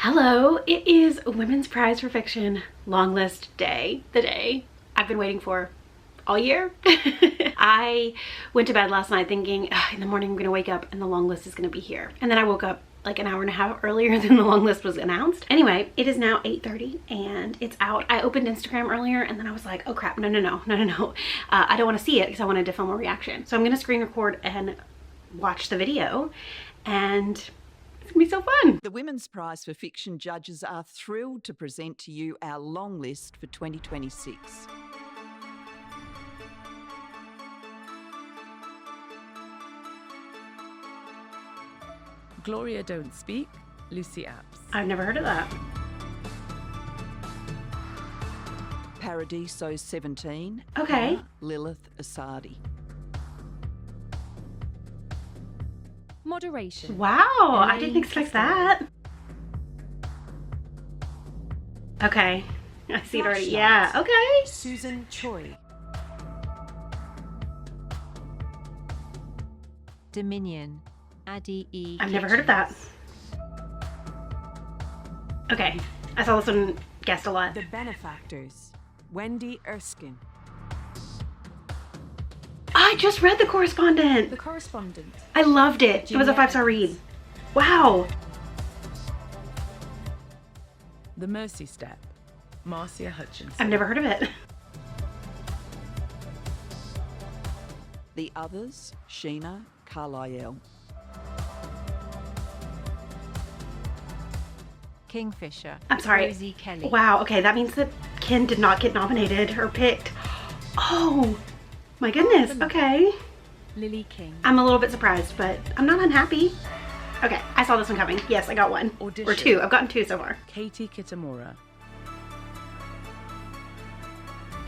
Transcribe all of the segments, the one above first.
Hello, it is Women's Prize for Fiction Longlist Day, the day I've been waiting for all year. I went to bed last night thinking, in the morning I'm gonna wake up and the long list is gonna be here. And then I woke up like an hour and a half earlier than the long list was announced. Anyway, it is now 8:30 and it's out. I opened Instagram earlier and then I was like, oh crap, no. I don't wanna see it because I wanted to film a reaction. So I'm gonna screen record and watch the video, and it's gonna be so fun. The Women's Prize for Fiction judges are thrilled to present to you our long list for 2026. Gloria Don't Speak, Lucy Apps. I've never heard of that. Paradiso 17. Okay. Lilith Asadi. Moderation. Wow, I didn't expect that. Okay, I see it already. Yeah, okay. Susan Choi. Dominion. Addie E. I've never heard of that. Okay, I saw this one guessed a lot. The Benefactors. Wendy Erskine. I just read The Correspondent. The Correspondent. I loved it. It was a 5-star read. Wow. The Mercy Step, Marcia Hutchinson. I've never heard of it. The Others, Sheena Carlisle. Kingfisher. I'm sorry. Rosie Kelly. Wow, okay, that means that Ken did not get nominated or picked. Oh, my goodness, okay. Lily King. I'm a little bit surprised, but I'm not unhappy. Okay, I saw this one coming. Yes, I got one. Audition. Or two. I've gotten two so far. Katie Kitamura.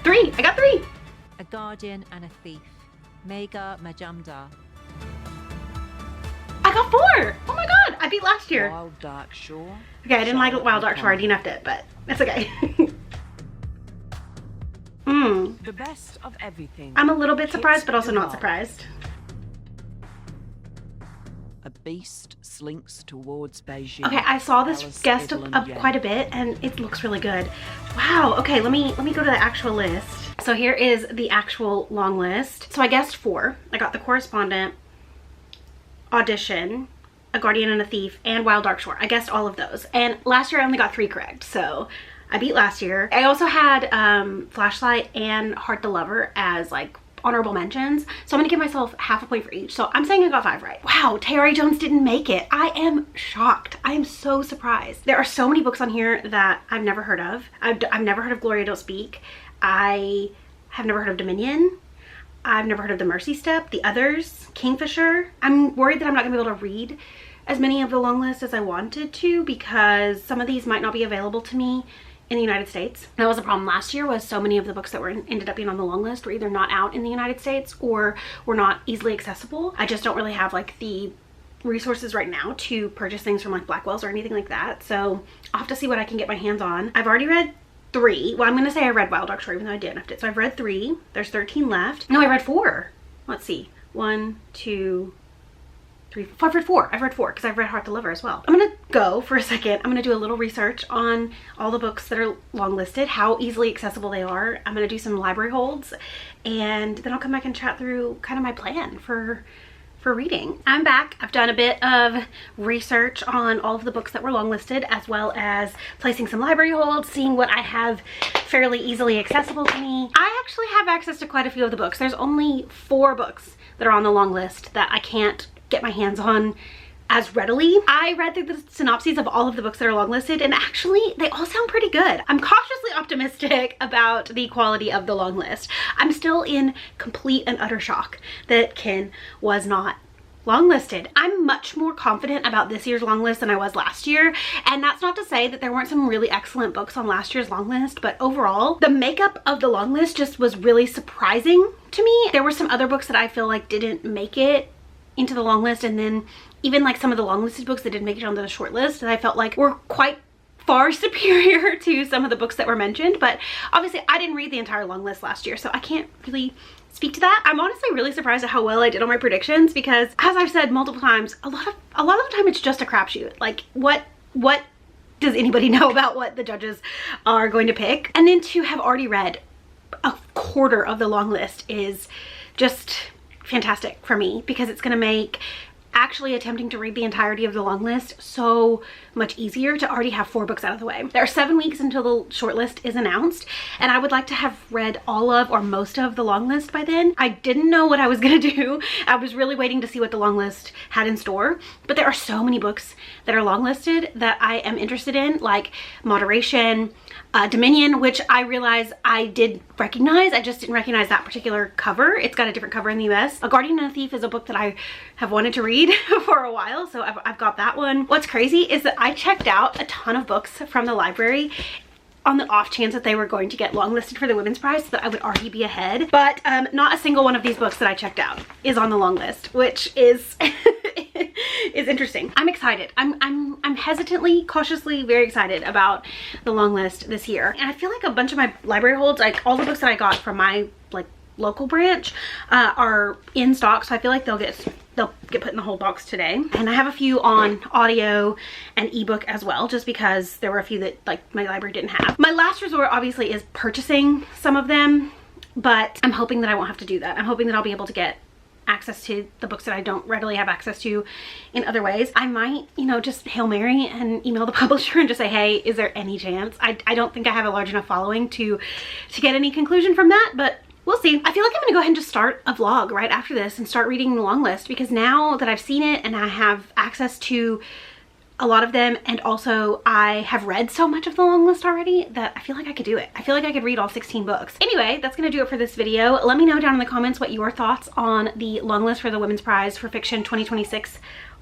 3. I got 3. A Guardian and a Thief. Megha Majumdar. I got 4. Oh my god, I beat last year. Wild Dark Shore. Okay, I didn't like Charlotte Wild Dark Shore. I McConnell. DNF'd it, but that's okay. The Best of Everything. I'm a little bit Kit surprised, but also not Duvall. surprised. A Beast Slinks Towards Beijing. Okay, I saw this Alice guest Evelyn up Yang. quite a bit, and it looks really good. Wow. Okay, let me go to the actual list. So here is the actual long list. So I guessed 4. I got The Correspondent, Audition, A Guardian and a Thief, and Wild Dark Shore. I guessed all of those, and last year I only got 3 correct, so I beat last year. I also had Flashlight and Heart the Lover as like honorable mentions, so I'm gonna give myself half a point for each. So I'm saying I got 5 right. Wow, Tayari Jones didn't make it. I am shocked. I am so surprised. There are so many books on here that I've never heard of. I've never heard of Gloria Don't Speak. I have never heard of Dominion. I've never heard of The Mercy Step, The Others, Kingfisher. I'm worried that I'm not gonna be able to read as many of the long list as I wanted to because some of these might not be available to me in the United States. That was a problem last year, was so many of the books that ended up being on the long list were either not out in the United States or were not easily accessible. I just don't really have like the resources right now to purchase things from like Blackwell's or anything like that. So I'll have to see what I can get my hands on. I've already read 3. Well, I'm gonna say I read Wild Dark Shore even though I DNF'd it. So I've read 3. There's 13 left. No, I read 4. Let's see. 1, 2, 3, 4. I've read 4. I've read 4 because I've read Heart the Lover as well. I'm gonna go for a second. I'm gonna do a little research on all the books that are long listed, how easily accessible they are. I'm gonna do some library holds, and then I'll come back and chat through kind of my plan for reading. I'm back. I've done a bit of research on all of the books that were long listed, as well as placing some library holds, seeing what I have fairly easily accessible to me. I actually have access to quite a few of the books. There's only 4 books that are on the long list that I can't get my hands on as readily. I read through the synopses of all of the books that are long listed, and actually they all sound pretty good. I'm cautiously optimistic about the quality of the long list. I'm still in complete and utter shock that Ken was not long listed. I'm much more confident about this year's long list than I was last year, and that's not to say that there weren't some really excellent books on last year's long list, but overall the makeup of the long list just was really surprising to me. There were some other books that I feel like didn't make it into the long list, and then even like some of the long listed books that didn't make it onto the short list that I felt like were quite far superior to some of the books that were mentioned. But obviously I didn't read the entire long list last year, so I can't really speak to that. I'm honestly really surprised at how well I did on my predictions, because as I've said multiple times, a lot of the time it's just a crapshoot. Like what does anybody know about what the judges are going to pick? And then to have already read a quarter of the long list is just fantastic for me, because it's going to make actually attempting to read the entirety of the long list so much easier to already have 4 books out of the way. There are 7 weeks until the short list is announced, and I would like to have read all of or most of the long list by then. I didn't know what I was gonna do. I was really waiting to see what the long list had in store, but there are so many books that are long listed that I am interested in, like Moderation, Dominion, which I realize I did recognize. I just didn't recognize that particular cover. It's got a different cover in the US. A Guardian and a Thief is a book that I have wanted to read for a while, so I've got that one. What's crazy is that I checked out a ton of books from the library on the off chance that they were going to get longlisted for the Women's Prize, so that I would already be ahead. But not a single one of these books that I checked out is on the long list, which is is interesting. I'm excited. I'm hesitantly, cautiously very excited about the long list this year. And I feel like a bunch of my library holds, like all the books that I got from my like local branch are in stock, so I feel like they'll get put in the whole box today. And I have a few on audio and ebook as well, just because there were a few that like my library didn't have. My last resort obviously is purchasing some of them, but I'm hoping that I won't have to do that. I'm hoping that I'll be able to get access to the books that I don't readily have access to in other ways. I might, you know, just Hail Mary and email the publisher and just say, hey, is there any chance? I don't think I have a large enough following to get any conclusion from that, but we'll see. I feel like I'm gonna go ahead and just start a vlog right after this and start reading the long list, because now that I've seen it and I have access to a lot of them, and also I have read so much of the long list already, that I feel like I could do it. I feel like I could read all 16 books. Anyway, that's gonna do it for this video. Let me know down in the comments what your thoughts on the long list for the Women's Prize for Fiction 2026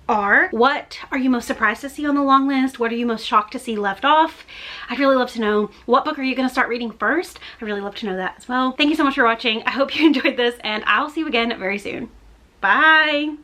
are. What are you most surprised to see on the long list? What are you most shocked to see left off? I'd really love to know. What book are you going to start reading first? I'd really love to know that as well. Thank you so much for watching. I hope you enjoyed this, and I'll see you again very soon. Bye!